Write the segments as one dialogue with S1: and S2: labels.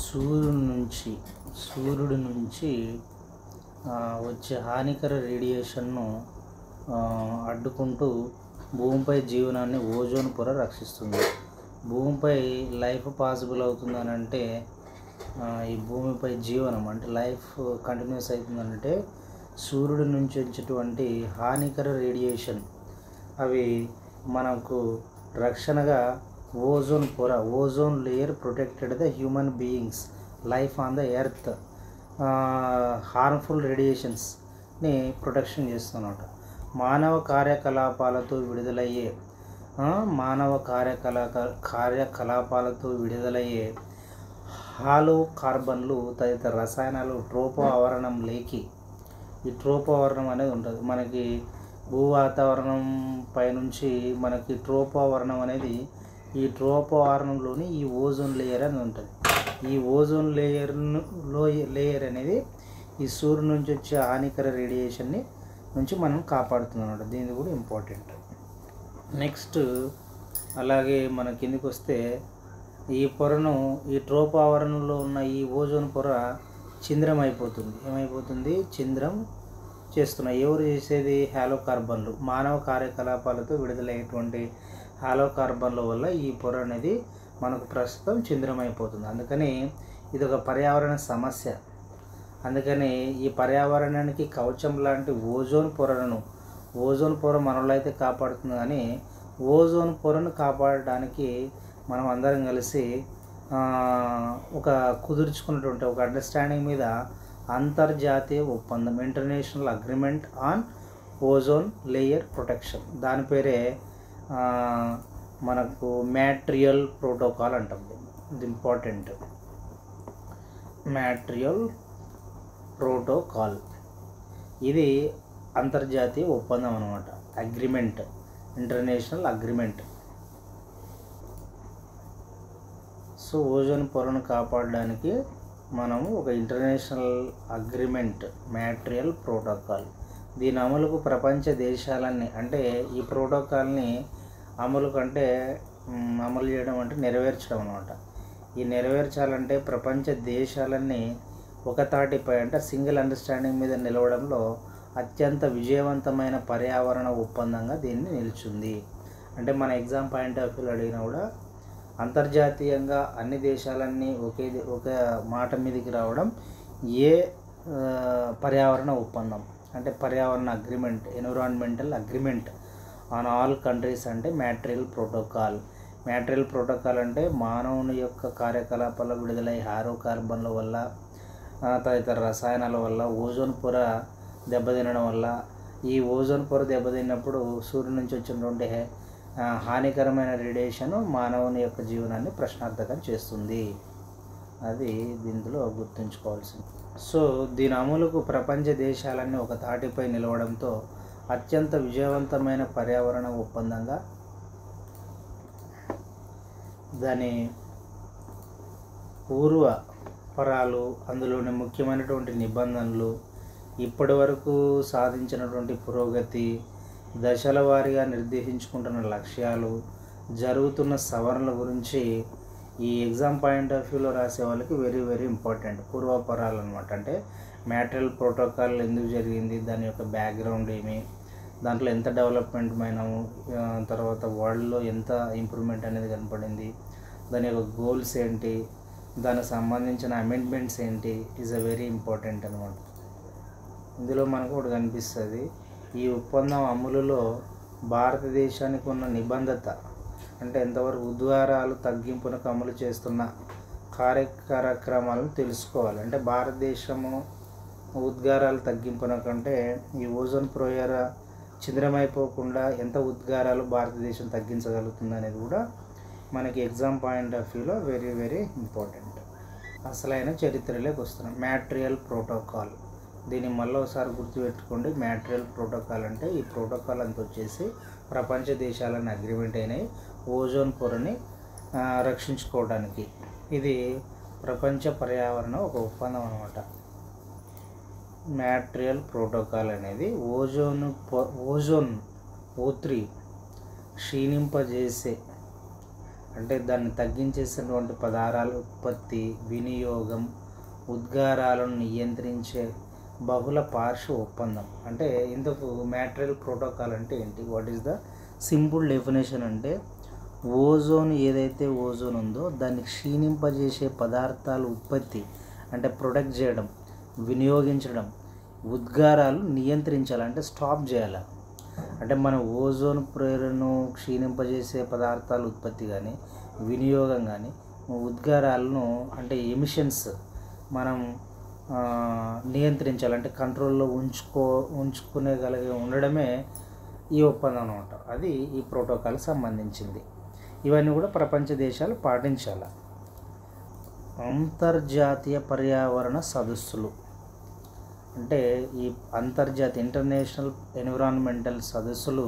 S1: సూర్యుడి నుంచి వచ్చే హానికర రేడియేషన్ను అడ్డుకుంటూ భూమిపై జీవనాన్ని ఓజోన్ పొర రక్షిస్తుంది. భూమిపై లైఫ్ పాసిబుల్ అవుతుందని అంటే ఈ భూమిపై జీవనం అంటే లైఫ్ కంటిన్యూస్ అవుతుందంటే సూర్యుడి నుంచి వచ్చేటువంటి హానికర రేడియేషన్ అవి మనకు రక్షణగా ozone layer protected the human beings life on the earth harmful రేడియేషన్స్ని ప్రొటెక్షన్ చేస్తున్నమాట. మానవ కార్యకలాపాలతో విడుదలయ్యే హాలో కార్బన్లు తదితర రసాయనాలు ట్రోపో ఆవరణం లేకి ఈ ట్రోపో ఆవరణం అనేది ఉంటుంది. మనకి భూ వాతావరణం పైనుంచి మనకి ట్రోపో ఆవరణం అనేది ఈ ట్రోపో ఆవరణంలోని ఈ ఓజోన్ లేయర్ అని ఉంటుంది. ఈ ఓజోన్ లేయర్ అనేది ఈ సూర్యుడి నుంచి వచ్చే హానికర రేడియేషన్ని నుంచి మనం కాపాడుతుంది అన్నమాట. దీనికి కూడా ఇంపార్టెంట్. నెక్స్ట్ అలాగే మన కిందికి వస్తే ఈ పొరను ఈ ట్రోపో ఆవరణంలో ఉన్న ఈ ఓజోన్ పొర ఛిద్రం అయిపోతుంది. ఏమైపోతుంది? ఛిద్రం చేస్తున్నాయి. ఎవరు చేసేది? హాలో కార్బన్లు. మానవ కార్యకలాపాలతో విడుదలయ్యేటువంటి హాలో కార్బన్ల వల్ల ఈ పొర అనేది మనకు ప్రస్తుతం ఛిద్రం అయిపోతుంది. అందుకని ఇది ఒక పర్యావరణ సమస్య. అందుకని ఈ పర్యావరణానికి కవచం లాంటి ఓజోన్ పొర మనలో అయితే కాపాడుతుంది, కానీ ఓజోన్ పొరను కాపాడడానికి మనం అందరం కలిసి ఒక కుదుర్చుకున్నటువంటి ఒక అండర్స్టాండింగ్ మీద అంతర్జాతీయ ఒప్పందం international agreement on ozone layer protection, దాని పేరే మనకు మ్యాట్రియల్ ప్రోటోకాల్ అంటాం. ఇది ఇంపార్టెంట్. మ్యాట్రియల్ ప్రోటోకాల్ ఇది అంతర్జాతీయ ఒప్పందం అన్నమాట. Agreement, international agreement. So ozone పొరను కాపాడడానికి మనము ఒక ఇంటర్నేషనల్ అగ్రిమెంట్ మ్యాట్రియల్ ప్రోటోకాల్, దీని అమలుకు ప్రపంచ దేశాలన్నీ అంటే ఈ ప్రోటోకాల్ని అమలు చేయడం అంటే నెరవేర్చడం అన్నమాట. ఈ నెరవేర్చాలంటే ప్రపంచ దేశాలన్నీ ఒక తాటిపై అంటే సింగిల్ అండర్స్టాండింగ్ మీద నిలవడంలో అత్యంత విజయవంతమైన పర్యావరణ ఒప్పందంగా దీన్ని నిలిచింది. అంటే మన ఎగ్జామ్ పాయింట్ ఆఫ్ వ్యూలో అడిగినా కూడా అంతర్జాతీయంగా అన్ని దేశాలన్నీ ఒక మాట మీదకి రావడం ఏ పర్యావరణ ఒప్పందం అంటే పర్యావరణ agreement, environmental agreement on all countries అంటే మ్యాట్రియల్ ప్రోటోకాల్. మ్యాట్రియల్ ప్రోటోకాల్ అంటే మానవుని యొక్క కార్యకలాపాల విడుదలై హారో కార్బన్ల వల్ల తదితర రసాయనాల వల్ల ఓజోన్ పొర దెబ్బతినడం వల్ల ఈ ఓజోన్ పొర దెబ్బతిన్నప్పుడు సూర్యుడి నుంచి వచ్చినటువంటి హానికరమైన రేడియేషన్ మానవుని యొక్క జీవనాన్ని ప్రశ్నార్థకం చేస్తుంది. అది దీంట్లో గుర్తుంచుకోవాల్సింది. సో దీని అమలుకు ప్రపంచ దేశాలన్నీ ఒక తాటిపై నిలవడంతో అత్యంత విజయవంతమైన పర్యావరణ ఒప్పందంగా దాని పూర్వపరాలు, అందులోని ముఖ్యమైనటువంటి నిబంధనలు, ఇప్పటి వరకు సాధించినటువంటి పురోగతి, దశల వారీగా నిర్దేశించుకుంటున్న లక్ష్యాలు, జరుగుతున్న సవరణల గురించి ఈ ఎగ్జామ్ పాయింట్ ఆఫ్ వ్యూలో రాసే వాళ్ళకి వెరీ వెరీ ఇంపార్టెంట్. పూర్వపరాలు అనమాట. అంటే మ్యాట్రియల్ ప్రోటోకాల్ ఎందుకు జరిగింది, దాని యొక్క బ్యాక్గ్రౌండ్ ఏమి, దాంట్లో ఎంత డెవలప్మెంట్ అయినాము, తర్వాత వరల్డ్లో ఎంత ఇంప్రూవ్మెంట్ అనేది కనపడింది, దాని యొక్క గోల్స్ ఏంటి, దానికి సంబంధించిన అమెండ్మెంట్స్ ఏంటి, ఈజ్ అ వెరీ ఇంపార్టెంట్ అనమాట. ఇందులో మనకు ఒకటి కనిపిస్తుంది, ఈ ఒప్పందం అమలులో భారతదేశానికి ఉన్న నిబంధత అంటే ఎంతవరకు ఉద్గారాలు తగ్గింపునకు అమలు చేస్తున్న కార్యక్రమాలను తెలుసుకోవాలి. అంటే భారతదేశము ఉద్గారాలు తగ్గింపునకంటే ఈ ఓజోన్ పొర ఛిద్రమైపోకుండా ఎంత ఉద్గారాలు భారతదేశం తగ్గించగలుగుతుంది అనేది కూడా మనకి ఎగ్జామ్ పాయింట్ ఆఫ్ వ్యూలో వెరీ వెరీ ఇంపార్టెంట్. అసలైన చరిత్రలోకి వస్తున్నాం. మ్యాట్రియల్ ప్రోటోకాల్, దీన్ని మళ్ళీ ఒకసారి గుర్తుపెట్టుకోండి. మ్యాట్రియల్ ప్రోటోకాల్ అంటే ఈ ప్రోటోకాల్ అంతా వచ్చేసి ప్రపంచ దేశాలను అగ్రిమెంట్ అయినాయి ఓజోన్ పొరని రక్షించుకోవడానికి. ఇది ప్రపంచ పర్యావరణ ఒక ఒప్పందం అన్నమాట. మ్యాట్రియల్ ప్రోటోకాల్ అనేది ఓజోన్ O3 క్షీణింపజేసే అంటే దాన్ని తగ్గించేసినటువంటి పదార్థాల ఉత్పత్తి, వినియోగం, ఉద్గారాలను నియంత్రించే బహుళ పార్శ్వ ఒప్పందం. అంటే ఇందుకు మ్యాట్రియల్ ప్రోటోకాల్ అంటే ఏంటి? What is the simple definition అంటే ఓజోన్ ఏదైతే ఓజోన్ ఉందో దాన్ని క్షీణింపజేసే పదార్థాల ఉత్పత్తి అంటే ప్రొడక్ట్ చేయడం, వినియోగించడం, ఉద్గారాలు నియంత్రించాలి అంటే స్టాప్ చేయాలి. అంటే మన ఓజోన్ ప్రేరణను క్షీణింపజేసే పదార్థాల ఉత్పత్తి కానీ వినియోగం కానీ ఉద్గారాలను అంటే ఎమిషన్స్ మనం నియంత్రించాలంటే కంట్రోల్లో ఉంచుకునేగలిగి ఉండడమే ఈ ఒప్పందం అన్నమాట. అది ఈ ప్రోటోకాల్కి సంబంధించింది. ఇవన్నీ కూడా ప్రపంచ దేశాలు పాటించాలి. అంతర్జాతీయ పర్యావరణ సదస్సులు అంటే ఈ అంతర్జాతీయ ఇంటర్నేషనల్ ఎన్విరాన్మెంటల్ సదస్సులు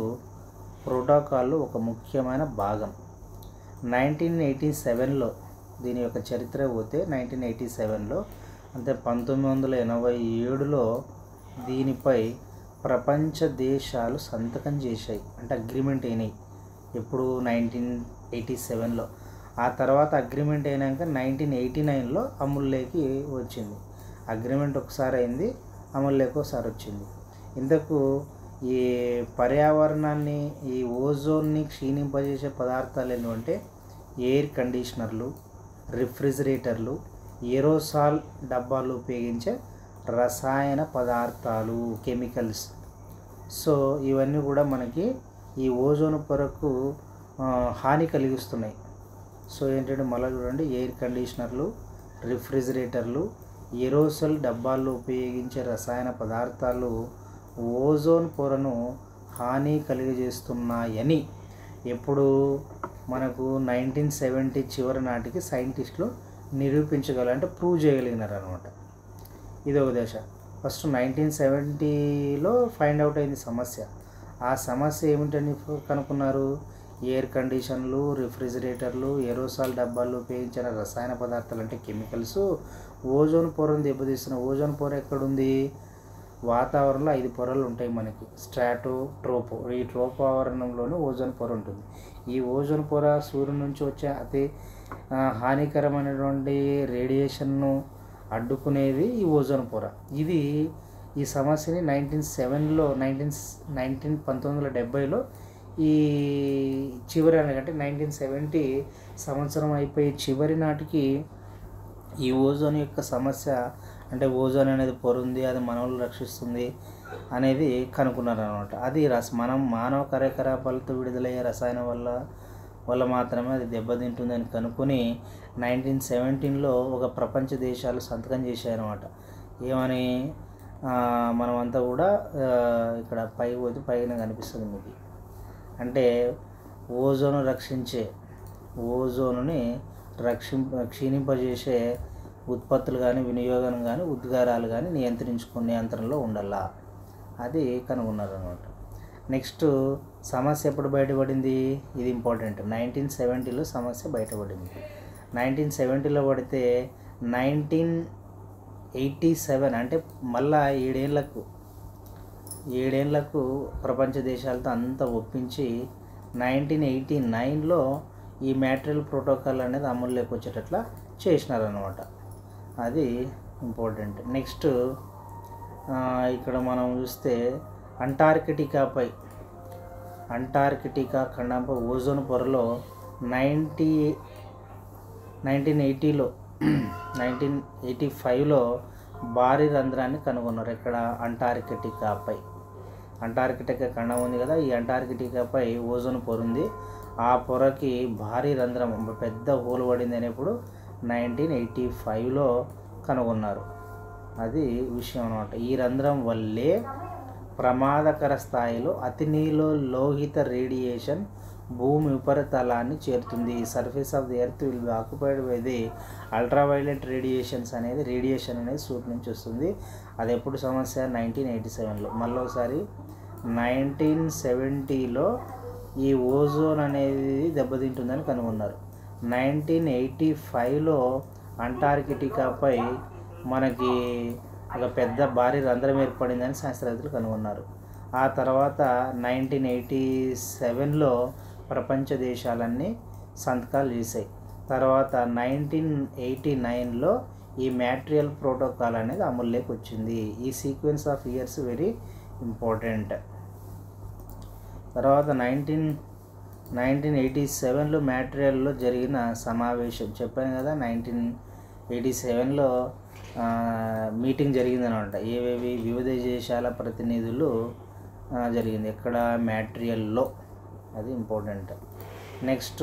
S1: ప్రోటోకాల్లో ఒక ముఖ్యమైన భాగం. 1987లో దీని యొక్క చరిత్ర పోతే 1987లో అంటే 1987లో దీనిపై ప్రపంచ దేశాలు సంతకం చేశాయి, అంటే అగ్రిమెంట్ అయినాయి. ఎప్పుడు? 1987లో. ఆ తర్వాత అగ్రిమెంట్ అయినాక 1989లో అమలులోకి వచ్చింది. అగ్రిమెంట్ ఒకసారి అయింది, అమలులోకి ఒకసారి వచ్చింది. ఇంతకు ఈ పర్యావరణాన్ని ఈ ఓజోన్ని క్షీణింపజేసే పదార్థాలు ఏంటంటే ఎయిర్ కండిషనర్లు, రిఫ్రిజిరేటర్లు, ఏరోసాల్ డబ్బాలు ఉపయోగించే రసాయన పదార్థాలు, కెమికల్స్. సో ఇవన్నీ కూడా మనకి ఈ ఓజోన్ పొరకు హాని కలిగిస్తున్నాయి. సో ఏంటంటే మళ్ళీ చూడండి, ఎయిర్ కండిషనర్లు, రిఫ్రిజిరేటర్లు, ఏరోసాల్ డబ్బాల్లో ఉపయోగించే రసాయన పదార్థాలు ఓజోన్ పొరను హాని కలిగజేస్తున్నాయని ఎప్పుడు మనకు 1970 చివరి నాటికి సైంటిస్టులు నిరూపించగలంటే ప్రూవ్ చేయగలిగినారు అనమాట. ఇది ఒక దశ. ఫస్ట్ 1970లో ఫైండ్ అవుట్ అయింది సమస్య. ఆ సమస్య ఏమిటని కనుక్కున్నారు? ఎయిర్ కండిషన్లు, రిఫ్రిజిరేటర్లు, ఏరోసాల్ డబ్బాల్లో ఉపయోగించిన రసాయన పదార్థాలు అంటే కెమికల్స్ ఓజోన్ పొరను దెబ్బతీస్తున్న. ఓజోన్ పొర ఎక్కడుంది? వాతావరణంలో 5 పొరలు ఉంటాయి మనకి, స్ట్రాటో, ట్రోపో. ఈ ట్రోపో ఆవరణంలోనే ఓజోన్ పొర ఉంటుంది. ఈ ఓజోన్ పొర సూర్యుడి నుంచి వచ్చే అతి హానికరమైనటువంటి రేడియేషన్ను అడ్డుకునేది ఈ ఓజోన్ పొర. ఇది ఈ సమస్యని 1970లో ఈ చివరి అంటే 1970 సంవత్సరం అయిపోయి చివరి నాటికి ఈ ఓజోన్ యొక్క సమస్య అంటే ఓజోన్ అనేది పొర ఉంది, అది మనల్ని రక్షిస్తుంది అనేది కనుక్కున్నారు అనమాట. అది మానవ కార్యకలాపాలతో విడుదలయ్యే రసాయనం వల్ల మాత్రమే అది దెబ్బతింటుందని కనుక్కొని 1917లో ఒక ప్రపంచ దేశాలు సంతకం చేశాయన్నమాట. ఏమని? మనమంతా కూడా ఇక్కడ పైన కనిపిస్తుంది మీకు. అంటే ఓజోనుని క్షీణింపజేసే ఉత్పత్తులు కానీ వినియోగం కానీ ఉద్గారాలు కానీ నియంత్రణలో ఉండాలా, అది కనుగొన్నారు అనమాట. నెక్స్ట్ సమస్య ఎప్పుడు బయటపడింది? ఇది ఇంపార్టెంట్. 1970లో సమస్య బయటపడింది. 1970లో పడితే 1987 అంటే మళ్ళా 7 ఏళ్లకు ప్రపంచ దేశాలతో అంతా ఒప్పించి 1989లో ఈ మ్యాట్రియల్ ప్రోటోకాల్ అనేది అమలులోకి వచ్చేటట్లా చేసినారనమాట. అది ఇంపార్టెంట్. నెక్స్ట్ ఇక్కడ మనం చూస్తే అంటార్కిటికా ఖండంపై ఓజోన్ పొరలో 1985లో భారీ రంధ్రాన్ని కనుగొన్నారు. ఇక్కడ అంటార్కిటికా ఖండం ఉంది కదా, ఈ అంటార్కిటికాపై ఓజోన్ పొర ఉంది. ఆ పొరకి భారీ రంధ్రం, పెద్ద హోల్ పడింది అనేప్పుడు 1985లో కనుగొన్నారు. అది విషయం అన్నమాట. ఈ రంధ్రం వల్లే ప్రమాదకర స్థాయిలో అతినీల లోహిత రేడియేషన్ భూమి ఉపరితలాన్ని చేరుతుంది. Surface of the earth will be occupied by the ultraviolet radiation అనేది సూర్యుడి నుంచి వస్తుంది. అది ఎప్పుడు సమస్య? 1987లో. మళ్ళీ ఒకసారి 1970లో ఈ ఓజోన్ అనేది దెబ్బతింటుందని కనుగొన్నారు. 1985లో అంటార్కిటికాపై మనకి ఒక పెద్ద భారీ రంధ్రం ఏర్పడిందని శాస్త్రవేత్తలు కనుగొన్నారు. ఆ తర్వాత 1987లో ప్రపంచ దేశాలన్నీ సంతకాలు చేశాయి. తర్వాత 1989లో ఈ మ్యాట్రియల్ ప్రోటోకాల్ అనేది అమల్లోకి వచ్చింది. ఈ sequence of years very important. తర్వాత 1987లో మ్యాట్రియల్లో జరిగిన సమావేశం చెప్పాను కదా. 1987లో మీటింగ్ జరిగిందనమాట. ఏవేవి వివిధ దేశాల ప్రతినిధులు జరిగింది ఎక్కడ, మ్యాట్రియల్లో. అది ఇంపార్టెంట్. నెక్స్ట్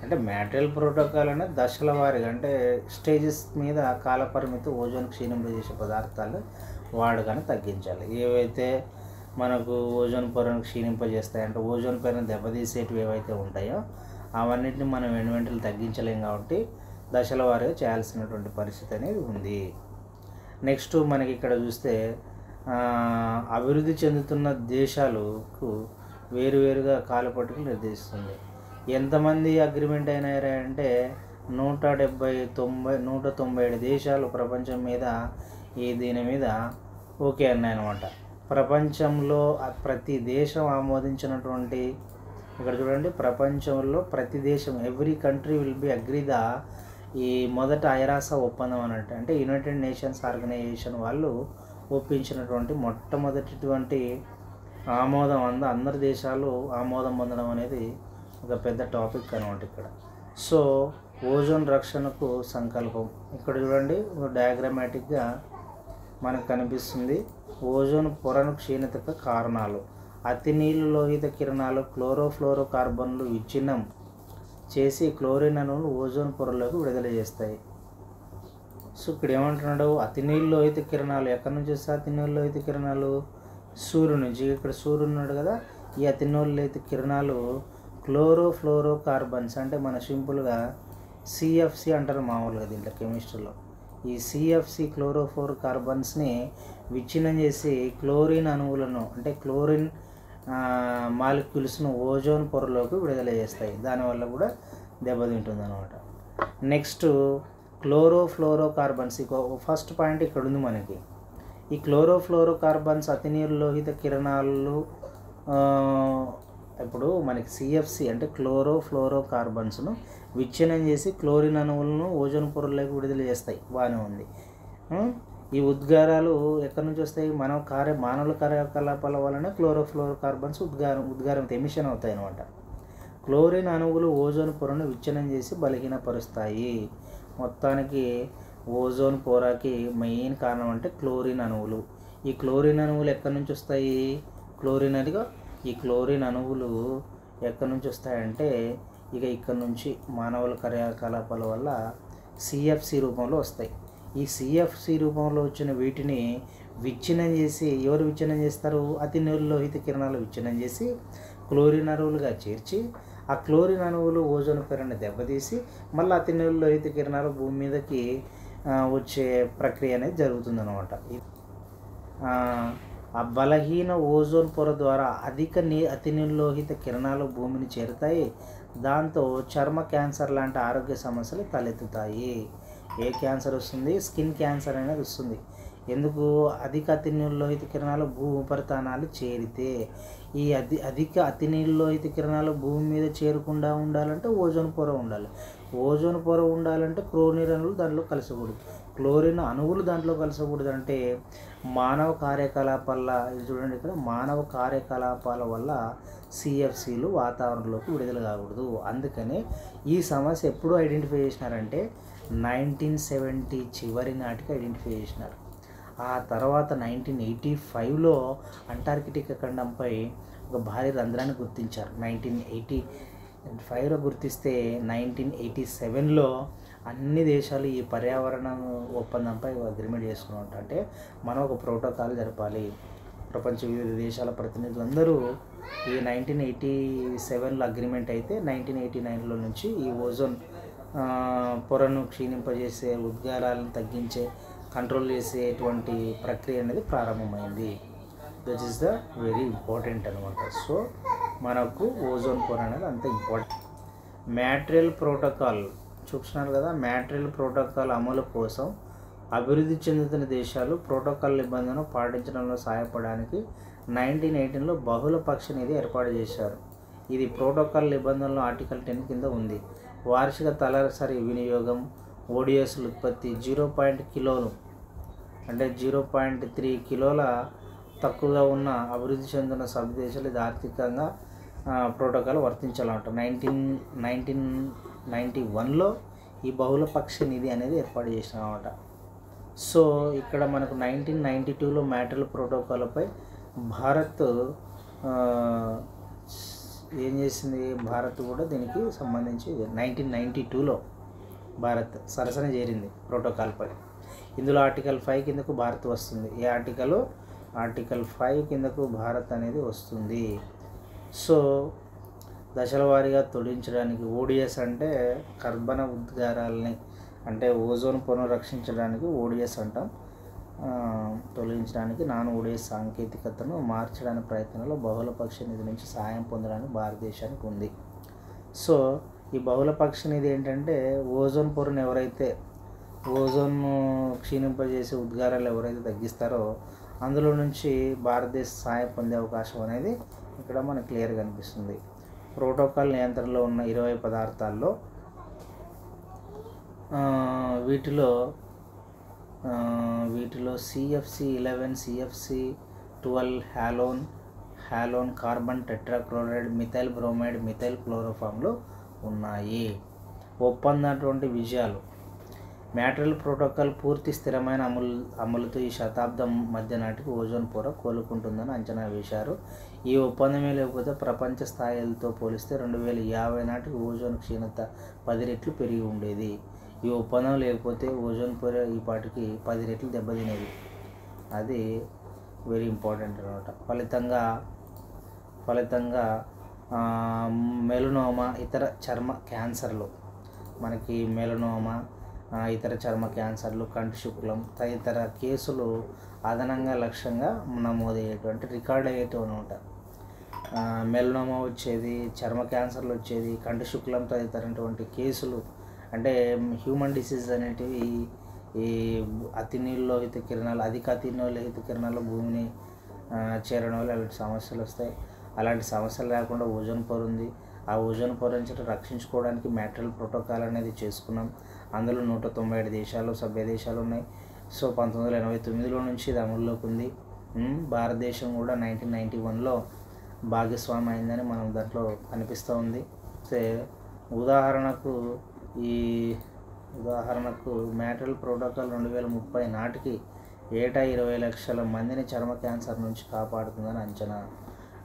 S1: అంటే మ్యాట్రియల్ ప్రోటోకాల్ అనేది దశల వారీగా, అంటే స్టేజెస్ మీద కాలపరిమితి ఓజోన్ క్షీణింపజేసే పదార్థాలు వాడకాన్ని తగ్గించాలి. ఏవైతే మనకు ఓజోన్ పొరను క్షీణింపజేస్తాయి, అంటే ఓజోన్ పొరను దెబ్బతీసేటివి ఏవైతే ఉంటాయో అవన్నిటిని మనం వెంటనే తగ్గించలేం కాబట్టి దశల వారీగా చేయాల్సినటువంటి పరిస్థితి అనేది ఉంది. నెక్స్ట్ మనకి ఇక్కడ చూస్తే అభివృద్ధి చెందుతున్న దేశాలకు వేరువేరుగా కాలపట్టికలు నిర్దేశిస్తుంది. ఎంతమంది అగ్రిమెంట్ అయినారంటే 197 దేశాలు ప్రపంచం మీద దీని మీద ఓకే అన్నాయన్నమాట. ప్రపంచంలో ప్రతి దేశం ఆమోదించినటువంటి, ఇక్కడ చూడండి, ప్రపంచంలో ప్రతి దేశం every country will be agree the ఈ మొదట ఐరాస ఒప్పందం అన్నట్టు, అంటే యునైటెడ్ నేషన్స్ ఆర్గనైజేషన్ వాళ్ళు ఒప్పించినటువంటి మొట్టమొదటిటువంటి ఆమోదం అందరి దేశాలు ఆమోదం పొందడం అనేది ఒక పెద్ద టాపిక్ అనమాట ఇక్కడ. సో ఓజోన్ రక్షణకు సంకల్పం ఇక్కడ చూడండి, డయాగ్రామాటిక్గా మనకు కనిపిస్తుంది. ఓజోన్ పొరను క్షీణతకు కారణాలు: అతి నీళ్ళు లోహిత కిరణాలు క్లోరోఫ్లోరో కార్బన్లు విచ్ఛిన్నం చేసి క్లోరిన్ అణువులు ఓజోన్ పొరలోకి విడుదల చేస్తాయి. సో ఇక్కడ ఏమంటున్నాడు, అతి నీళ్ళు లోహిత కిరణాలు ఎక్కడి నుంచి వస్తాయి? అతి నీళ్ళు లోహిత కిరణాలు సూర్యుడి నుంచి. ఇక్కడ సూర్యుడు ఉన్నాడు కదా, ఈ అతి నీళ్ళు లోహిత కిరణాలు క్లోరోఫ్లోరో కార్బన్స్, అంటే మన సింపుల్గా సిఎఫ్సి అంటారు మామూలుగా దీంట్లో కెమిస్ట్రీలో. ఈ సిఎఫ్సి క్లోరోఫ్లోరో కార్బన్స్ని విచ్ఛిన్నం చేసి క్లోరిన్ అణువులను, అంటే క్లోరిన్ మాలిక్యూల్స్ను ఓజోన్ పొరలోకి విడుదల చేస్తాయి. దానివల్ల కూడా దెబ్బతింటుంది అనమాట. Next chlorofluoro carbons. First point ఇక్కడ ఉంది మనకి. ఈ క్లోరోఫ్లోరో కార్బన్స్ అతి నీరు లోహిత కిరణాలు, ఇప్పుడు మనకి సిఎఫ్సి అంటే క్లోరోఫ్లోరో కార్బన్స్ను విచ్ఛిన్నం చేసి క్లోరిన్ అణువులను ఓజోన్ పొరలోకి విడుదల చేస్తాయి. బాగానే ఉంది. ఈ ఉద్గారాలు ఎక్కడి నుంచి వస్తాయి? మానవుల కార్యకలాపాల వలన క్లోరోఫ్లోరో కార్బన్స్ ఉద్గారం ఎమిషన్ అవుతాయి అన్నమాట. క్లోరిన్ అణువులు ఓజోన్ పొరను విచ్ఛిన్నం చేసి బలహీనపరుస్తాయి. మొత్తానికి ఓజోన్ పొరకి మెయిన్ కారణం అంటే క్లోరిన్ అణువులు. ఈ క్లోరిన్ అణువులు ఎక్కడి నుంచి వస్తాయి? ఈ క్లోరిన్ అణువులు ఎక్కడి నుంచి వస్తాయంటే ఇక్కడ నుంచి మానవుల కార్యకలాపాల వల్ల సిఎఫ్సి రూపంలో వస్తాయి. ఈ సిఎఫ్సి రూపంలో వచ్చిన వీటిని విచ్ఛిన్నం చేసి, ఎవరు విచ్ఛిన్నం చేస్తారు? అతి నీరు లోహిత కిరణాలు విచ్ఛిన్నం చేసి క్లోరిన్ అణువులుగా చేర్చి, ఆ క్లోరిన్ అణువులు ఓజోన్ పొరను దెబ్బతీసి మళ్ళీ అతి నీరు లోహిత కిరణాలు భూమి మీదకి వచ్చే ప్రక్రియ అనేది జరుగుతుందన్నమాట. ఆ బలహీన ఓజోన్ పొర ద్వారా అతి నిర్లోహిత కిరణాలు భూమిని చేరుతాయి. దాంతో చర్మ క్యాన్సర్ లాంటి ఆరోగ్య సమస్యలు తలెత్తుతాయి. ఏ క్యాన్సర్ వస్తుంది? స్కిన్ క్యాన్సర్ అనేది వస్తుంది. ఎందుకు? అతి నిర్లోహిత కిరణాలు భూ ఉపరితనాలు చేరితే. ఈ అతి నిర్లోహిత కిరణాలు భూమి మీద చేరకుండా ఉండాలంటే ఓజోన్ పొర ఉండాలి. ఓజోన్ పొర ఉండాలంటే క్లోరిన్ అణువులు దాంట్లో కలిసకూడదు. క్లోరిన్ అణువులు దాంట్లో కలిసకూడదు అంటే మానవ కార్యకలాపాల, ఇది చూడండి ఇక్కడ, మానవ కార్యకలాపాల వల్ల సిఎఫ్సిలు వాతావరణంలోకి విడుదల కాకూడదు. అందుకనే ఈ సమస్య ఎప్పుడు ఐడెంటిఫై చేసినారంటే 1970 చివరి నాటికి ఐడెంటిఫై చేసినారు. ఆ తర్వాత 1985లో అంటార్కిటికా ఖండంపై ఒక భారీ రంధ్రాన్ని గుర్తించారు. 1985లో గుర్తిస్తే 1987లో అన్ని దేశాలు ఈ పర్యావరణ ఒప్పందంపై అగ్రిమెంట్ చేసుకున్నట్టు. అంటే మనం ఒక ప్రోటోకాల్ జరపాలి. ప్రపంచ వివిధ దేశాల ప్రతినిధులందరూ ఈ 1987లో అగ్రిమెంట్ అయితే 1989లో నుంచి ఈ ఓజోన్ పొరను క్షీణింపజేసే, ఉద్గారాలను తగ్గించే, కంట్రోల్ చేసేటువంటి ప్రక్రియ అనేది ప్రారంభమైంది. That is the very important అనమాట. సో మనకు ఓజోన్ పొర అనేది అంత ఇంపార్టెంట్. మ్యాట్రియల్ ప్రోటోకాల్ చూస్తున్నారు కదా, మ్యాట్రియల్ ప్రోటోకాల్ అమలు కోసం అభివృద్ధి చెందుతున్న దేశాలు ప్రోటోకాల్ నిబంధనలు పాటించడంలో సహాయపడడానికి 1918లో బహుళపక్ష నిధి ఏర్పాటు చేశారు. ఇది ప్రోటోకాల్ నిబంధనలు ఆర్టికల్ 10 కింద ఉంది. వార్షిక తలసరి వినియోగం ఓడిఎస్ల ఉత్పత్తి 0.0 కిలోలు అంటే 0.3 కిలోల తక్కువగా ఉన్న అభివృద్ధి చెందిన సభ్య దేశాలు ఇది ఆర్థికంగా ప్రోటోకాల్ వర్తించాలంట. 1991లో ఈ బహుళపక్ష నిధి అనేది ఏర్పాటు చేసినామన్నమాట. సో ఇక్కడ మనకు 1992లో మ్యాట్రియల్ ప్రోటోకాల్పై భారత్ ఏం చేసింది, భారత్ కూడా దీనికి సంబంధించి 1992లో భారత్ సరసన చేరింది ప్రోటోకాల్పై. ఇందులో ఆర్టికల్ 5 కిందకు భారత్ వస్తుంది. ఈ ఆర్టికల్ 5 కిందకు భారత్ అనేది వస్తుంది. సో దశల వారీగా తొలగించడానికి ఓడిఎస్ అంటే కర్బన ఉద్గారాలని అంటే ఓజోన్ పొరను రక్షించడానికి ఓడిఎస్ అంటాం. తొలగించడానికి నాన్ ఓడిఎస్ సాంకేతికతను మార్చడానికి ప్రయత్నంలో బహుళపక్ష నిధి నుంచి సహాయం పొందడానికి భారతదేశానికి ఉంది. సో ఈ బహుళపక్ష నిధి ఏంటంటే ఓజోన్ పొరను ఎవరైతే ఓజోన్ను క్షీణింపజేసే ఉద్గారాలు ఎవరైతే తగ్గిస్తారో అందులో నుంచి భారతదేశ సహాయం పొందే అవకాశం అనేది ఇక్కడ మనకు క్లియర్గా కనిపిస్తుంది. ప్రోటోకాల్ నియంత్రణలో ఉన్న 20 పదార్థాల్లో వీటిలో CFC11, CFC12 halon, carbon tetrachloride, methyl bromide, methyl క్లోరోఫామ్లు ఉన్నాయి. ఒప్పందటువంటి విజయాలు మ్యాట్రియల్ ప్రోటోకాల్ పూర్తి స్థిరమైన అమలుతో ఈ శతాబ్దం మధ్య నాటికి ఓజోన్ పొర కోలుకుంటుందని అంచనా వేశారు. ఈ ఒప్పందమే లేకపోతే ప్రపంచ స్థాయిలతో పోలిస్తే 2050 నాటికి ఓజోన్ క్షీణత 10 రెట్లు పెరిగి ఉండేది. ఈ ఒప్పందం లేకపోతే ఓజోన్ పొర ఈ పాటికి 10 రెట్లు దెబ్బతినేది. అది వెరీ ఇంపార్టెంట్ అనమాట. ఫలితంగా మెలనోమా, ఇతర చర్మ క్యాన్సర్లు, మనకి మెలనోమా, ఇతర చర్మ క్యాన్సర్లు, కంటి శుక్లం తదితర కేసులు అదనంగా లక్ష్యంగా నమోదయ్యేటువంటి రికార్డ్ అయ్యేటివి అనమాట. మెలనోమా వచ్చేది, చర్మ క్యాన్సర్లు వచ్చేది, కంటి శుక్లం తదితరటువంటి కేసులు అంటే హ్యూమన్ డిసీజ్ అనేటివి ఈ అతి నీళ్ళలోహిత కిరణాలు, అధిక అతి నీళ్ళలోహిత కిరణాలు భూమిని చేరడం వల్ల అలాంటి సమస్యలు వస్తాయి. అలాంటి సమస్యలు లేకుండా ఓజోన్ పొర ఉంది. ఆ ఓజోన్ పొర నుంచి రక్షించుకోవడానికి మ్యాట్రియల్ ప్రోటోకాల్ అనేది చేసుకున్నాం. అందులో 197 దేశాలు సభ్య దేశాలు ఉన్నాయి. సో 1989లో నుంచి ఇది అమల్లోకి ఉంది. భారతదేశం కూడా 1991లో భాగస్వామి అయిందని మనం దాంట్లో కనిపిస్తూ ఉంది. ఉదాహరణకు మ్యాట్రియల్ ప్రోటోకాల్ 2030 నాటికి ఏటా 20 లక్షల మందిని చర్మ క్యాన్సర్ నుంచి కాపాడుతుందని అంచనా.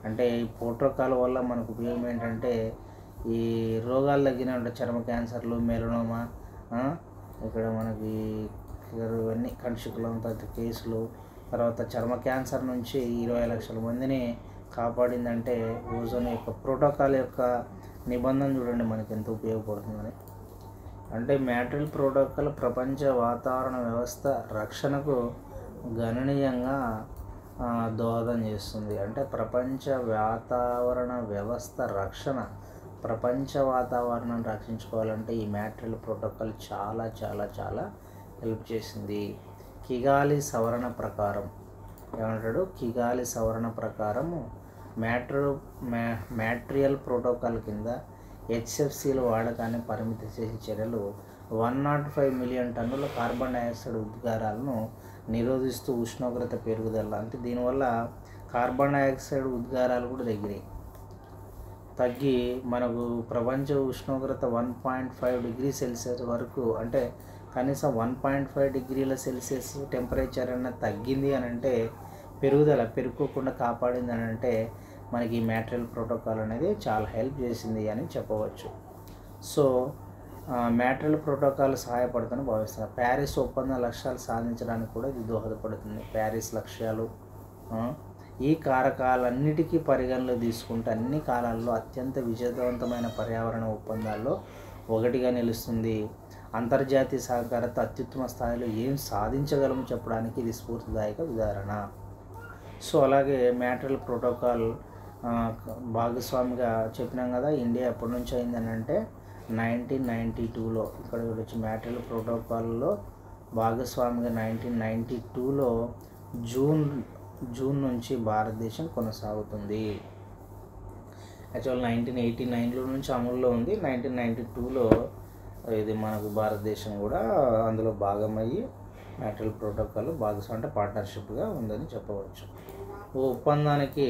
S1: అంటే ఈ ప్రోటోకాల్ వల్ల మనకు ఉపయోగం ఏంటంటే ఈ రోగాలు తగ్గిన చర్మ క్యాన్సర్లు, మెలనోమా, ఇక్కడ మనకి ఇవన్నీ కంటి శుక్లం తదితర కేసులు, తర్వాత చర్మ క్యాన్సర్ నుంచి 20 లక్షల మందిని కాపాడిందంటే ఓజోన్ యొక్క ప్రోటోకాల్ యొక్క నిబంధన చూడండి మనకి ఎంత ఉపయోగపడుతుందని. అంటే మ్యాట్రియల్ ప్రోటోకాల్ ప్రపంచ వాతావరణ వ్యవస్థ రక్షణకు గణనీయంగా దోహదం చేస్తుంది. అంటే ప్రపంచ వాతావరణ వ్యవస్థ రక్షణ, ప్రపంచ వాతావరణాన్ని రక్షించుకోవాలంటే ఈ మ్యాట్రియల్ ప్రోటోకాల్ చాలా చాలా చాలా హెల్ప్ చేసింది. కిగాలి సవరణ ప్రకారం ఏమంటాడు, కిగాలి సవరణ ప్రకారము మ్యాట్రియల్ ప్రోటోకాల్ కింద HFCల వాడకాన్ని పరిమితి చేసే చర్యలు 105 మిలియన్ టన్నుల కార్బన్ డైఆక్సైడ్ ఉద్గారాలను నిరోధిస్తూ ఉష్ణోగ్రత పెరుగుదల, అంటే దీనివల్ల కార్బన్ డైఆక్సైడ్ ఉద్గారాలు కూడా తగ్గి మనకు ప్రపంచ ఉష్ణోగ్రత 1.5 డిగ్రీ సెల్సియస్ వరకు, అంటే కనీసం 1.5 డిగ్రీల సెల్సియస్ టెంపరేచర్ అన్న తగ్గింది అని అంటే పెరుగుకోకుండా కాపాడింది అని అంటే మనకి ఈ మ్యాట్రియల్ ప్రోటోకాల్ అనేది చాలా హెల్ప్ చేసింది అని చెప్పవచ్చు. సో మ్యాట్రియల్ ప్రోటోకాల్ సహాయపడుతుందని భావిస్తున్నారు. ప్యారిస్ ఒప్పంద లక్ష్యాలు సాధించడానికి కూడా ఇది దోహదపడుతుంది. ప్యారిస్ లక్ష్యాలు ఈ కారకాలన్నిటికీ పరిగణలో తీసుకుంటే అన్ని కాలాల్లో అత్యంత విజయవంతమైన పర్యావరణ ఒప్పందాల్లో ఒకటిగా నిలుస్తుంది. అంతర్జాతీయ సహకారంతో అత్యుత్తమ స్థాయిలో ఏం సాధించగలమో చెప్పడానికి ఇది స్ఫూర్తిదాయక ఉదాహరణ. సో అలాగే మ్యాట్రియల్ ప్రోటోకాల్ భాగస్వామిగా చెప్పినాం కదా. ఇండియా ఎప్పటి నుంచి అయిందని అంటే 1992లో ఇక్కడ వచ్చి మ్యాట్రియల్ ప్రోటోకాల్లో భాగస్వామిగా 1992లో జూన్ నుంచి భారతదేశం కొనసాగుతుంది. యాక్చువల్ 1989లో నుంచి అమల్లో ఉంది. 1992లో ఇది మనకు భారతదేశం కూడా అందులో భాగమయ్యి మ్యాట్రియల్ ప్రోటోకాల్ భాగస్వామి అంటే పార్ట్నర్షిప్గా ఉందని చెప్పవచ్చు. ఒప్పందానికి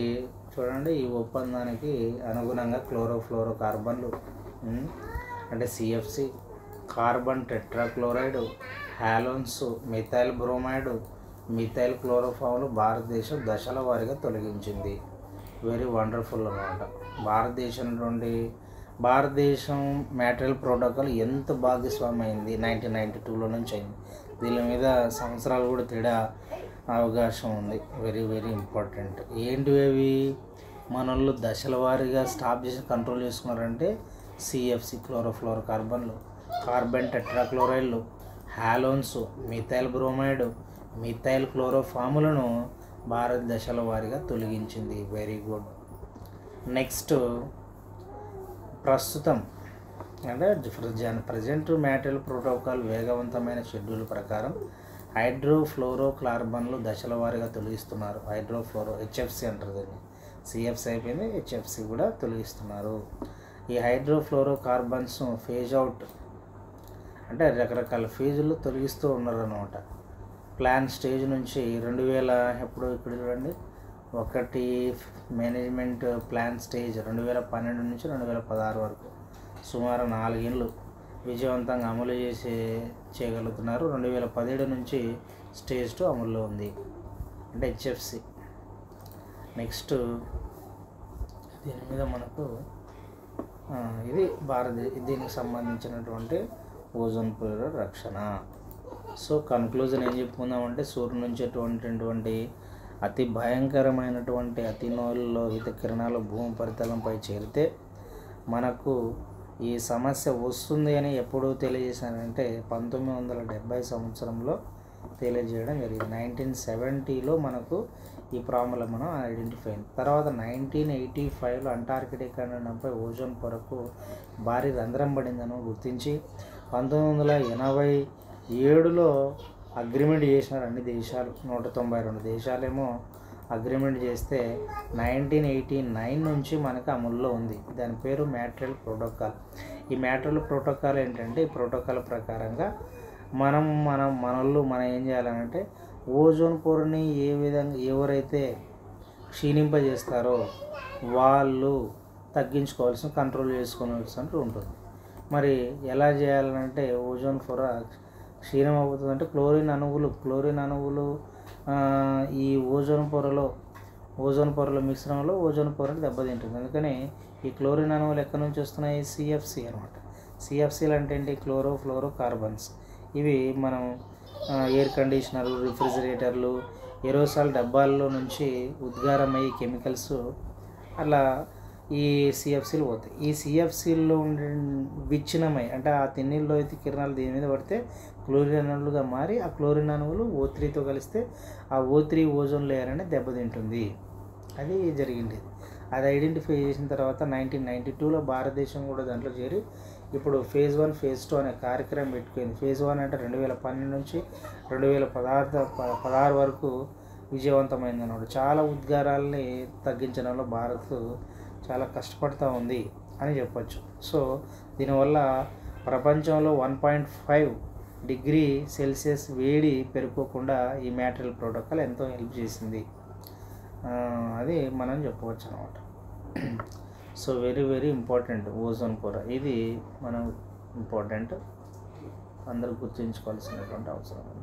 S1: చూడండి, ఈ ఒప్పందానికి అనుగుణంగా క్లోరోఫ్లోరో కార్బన్లు అంటే CFC, carbon tetrachloride, halons, methyl bromide, methyl క్లోరోఫామ్లు భారతదేశం దశల వారీగా తొలగించింది. వెరీ వండర్ఫుల్ అన్నమాట. భారతదేశం మ్యాట్రియల్ ప్రోటోకాల్ ఎంత భాగస్వామి అయింది 1992లో నుంచి అయింది. దీని మీద సంవత్సరాలు కూడా తేడా అవకాశం ఉంది. Very very important. ఏంటివి మనోళ్ళు దశల వారీగా స్టాప్ చేసి కంట్రోల్ చేసుకున్నారంటే సిఎఫ్సి క్లోరోఫ్లోరో కార్బన్లు, కార్బన్ టెట్రాక్లోరైడ్లు, హాలోన్స్, మిథైల్ బ్రోమైడ్, మిథైల్ క్లోరోఫాములను భారత దశల వారీగా తొలగించింది. Very good. నెక్స్ట్ ప్రస్తుతం అంటే ప్రజెంట్ మ్యాట్రియల్ ప్రోటోకాల్ వేగవంతమైన షెడ్యూల్ ప్రకారం హైడ్రోఫ్లోరో కార్బన్లు దశల వారీగా తొలగిస్తున్నారు. హైడ్రోఫ్లోరో హెచ్ఎఫ్సి అంటారు దీన్ని. సిఎఫ్సి అయిపోయింది, హెచ్ఎఫ్సి కూడా తొలగిస్తున్నారు. ఈ హైడ్రోఫ్లోరో కార్బన్స్ ఫేజ్ అవుట్ అంటే రకరకాల ఫేజులు తొలగిస్తూ ఉన్నారన్నమాట. ప్లాన్ స్టేజ్ నుంచి 2000 ఎప్పుడు ఇక్కడ చూడండి, ఒకటి మేనేజ్మెంట్ ప్లాన్ స్టేజ్ 2012 నుంచి 2016 వరకు సుమారు 4 ఏళ్ళు విజయవంతంగా అమలు చేయగలుగుతున్నారు. 2017 నుంచి స్టేజ్ 2 అమల్లో ఉంది అంటే హెచ్ఎఫ్సి. నెక్స్ట్ దీని మీద మనకు ఇది దీనికి సంబంధించినటువంటి ఓజోన్ పొర రక్షణ. సో కన్క్లూజన్ ఏం చెప్పుకుందామంటే సూర్యుడి నుంచి వచ్చేటువంటి అతి భయంకరమైనటువంటి అతిలోహిత కిరణాలు భూమి ఉపరితలంపై చేరితే మనకు ఈ సమస్య వస్తుంది అని ఎప్పుడు తెలియజేశానంటే 1970 సంవత్సరంలో తెలియజేయడం జరిగింది. 1970లో మనకు ఈ ప్రాబ్లం మనం ఐడెంటిఫై అయింది. తర్వాత 1985లో అంటార్కిటిక్ ఖండంపై ఓజోన్ పొరకు భారీ రంధ్రం పడిందని గుర్తించి 1987లో అగ్రిమెంట్ చేసినారు అన్ని దేశాలు. 192 దేశాలేమో అగ్రిమెంట్ చేస్తే 1989 నుంచి మనకు అమల్లో ఉంది. దాని పేరు మ్యాట్రియల్ ప్రోటోకాల్. ఈ మ్యాట్రియల్ ప్రోటోకాల్ ఏంటంటే ఈ ప్రోటోకాల్ ప్రకారంగా మనం ఏం చేయాలంటే ఓజోన్ పొరని ఏ విధంగా ఎవరైతే క్షీణింపజేస్తారో వాళ్ళు తగ్గించుకోవాల్సిన కంట్రోల్ చేసుకోవాల్సినట్టు ఉంటుంది. మరి ఎలా చేయాలంటే ఓజోన్ పొర క్షీణం అవుతుందంటే క్లోరిన్ అణువులు ఈ ఓజోన్ పొరలో మిశ్రమంలో ఓజోన్ పొరని దెబ్బతింటుంది. అందుకని ఈ క్లోరిన్ అణువులు ఎక్కడి నుంచి వస్తున్నాయి? సిఎఫ్సి అనమాట. సిఎఫ్సీలు అంటే ఏంటి? Chlorofluoro carbons. ఇవి మనం ఎయిర్ కండిషనర్లు, రిఫ్రిజిరేటర్లు, ఏరోసాల్ డబ్బాల్లో నుంచి ఉద్గారమయ్యే కెమికల్స్ అలా ఈ సిఎఫ్సీలు పోతాయి. ఈ సిఎఫ్సీల్లో ఉండే విచ్ఛిన్నమై అంటే ఆ తిన్నీళ్ళలో అయితే కిరణాలు దీని మీద పడితే క్లోరిన్ అణువులుగా మారి ఆ క్లోరిన్ అణువులు O3తో కలిస్తే ఆ O3 ఓజోన్ లేయర్ అనేది దెబ్బతింటుంది. అది జరిగింది. అది ఐడెంటిఫై చేసిన తర్వాత 1992లో భారతదేశం కూడా దాంట్లో చేరి ఇప్పుడు ఫేజ్ 1 ఫేజ్ 2 అనే కార్యక్రమం పెట్టుకుంది. ఫేజ్ 1 అంటే 2012 నుంచి 2016 వరకు విజయవంతమైంది అన్నమాట. చాలా ఉద్గారాలని తగ్గించడంలో భారత్ చాలా కష్టపడుతూ ఉంది అని చెప్పచ్చు. సో దీనివల్ల ప్రపంచంలో 1.5 డిగ్రీ సెల్సియస్ వేడి పెరుక్కోకుండా ఈ మ్యాట్రియల్ ప్రోటోకాల్ ఎంతో హెల్ప్ చేసింది. అది మనం చెప్పవచ్చు అన్నమాట. So very very important ozone పొర. ఇది మనం ఇంపార్టెంట్ అందరూ గుర్తుంచుకోవాల్సినటువంటి అవసరం ఉంది.